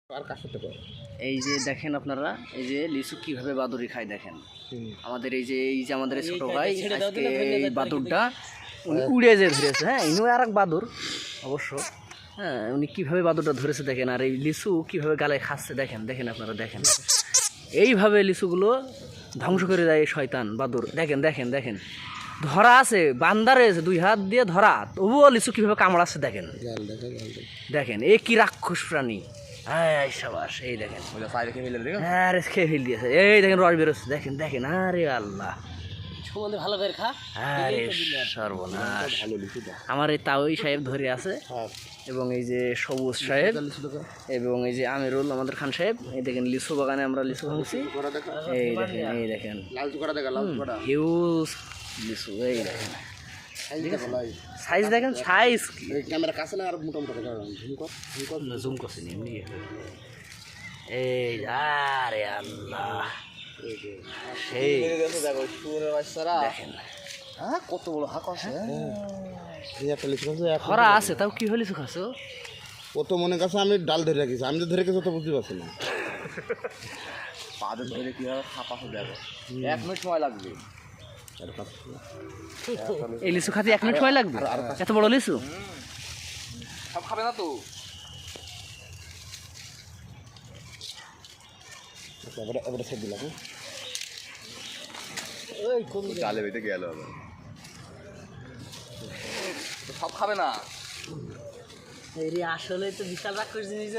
এই যে দেখেন আপনারা, এই যে লিচু কিভাবে বাদুড়ি খায় দেখেন। আমাদের এই যে আমাদের ছোট ভাই আজকে এই বাদুরটা উনি উড়ে যে ধরেছে। হ্যাঁ, ইনু আর এক বাদুর অবশ্য। হ্যাঁ, উনি কিভাবে বাদুরটা ধরেছে দেখেন, আর এই লিচু কিভাবে গালে খাচ্ছে দেখেন। দেখেন আপনারা দেখেন, এইভাবে লিচুগুলো ধ্বংস করে দেয় এই শয়তান বাদুর। দেখেন দেখেন দেখেন, ধরা আছে, বান্দারে দুই হাত দিয়ে ধরা, তবুও লিচু কিভাবে কামড়াচ্ছে দেখেন। দেখেন এই কি রাক্ষস প্রাণী। হ্যাঁ সাবাস, এই দেখেন, হ্যাঁ খেয়ে ফেল দিয়েছে। এই দেখেন রস বেরোচ্ছে, দেখেন দেখেন। আরে আল্লাহ, ভালো করে খা। আরে সর্বনাশ। আমার এই তাওই সাহেব ধরে আছে, এবং এই যে সবুজ সাহেব, এবং এই যে আমিরুল আমাদের খান সাহেব। এই দেখেন লিচু বাগানে আমরা লিচু ভাঙছি। এই দেখেন, এই দেখেন হিউজ লিচু। এই দেখেন সাইজ, দেখেন সাইজ ক্যামেরা কাছে না আর মোটামুটি জুম করছি এমনি। এই আরে আল্লাহ, সেই দেখেন কত বড় হাক আছে। খরা আছে, তাও কি হলে লিচু খাচ্ছ? ও তো মনে কাছে আমি ডাল ধরে রাখিছি, আমি তো ধরে গেছি তো বুঝতে পারছি না। পা ধরে কিভাবে খাপা হয়ে যাবে, 1 মিনিট সময় লাগবে। এই লিচু খাতে 1 মিনিট সময় লাগবে? এত বড় লিচু সব খাবে না তো। এবারে সেট দিলাম, ওই কোন গালে বেটে গেল, সব খাবে না। এই আসলে তো বিশাল রাগ করে জিনিস।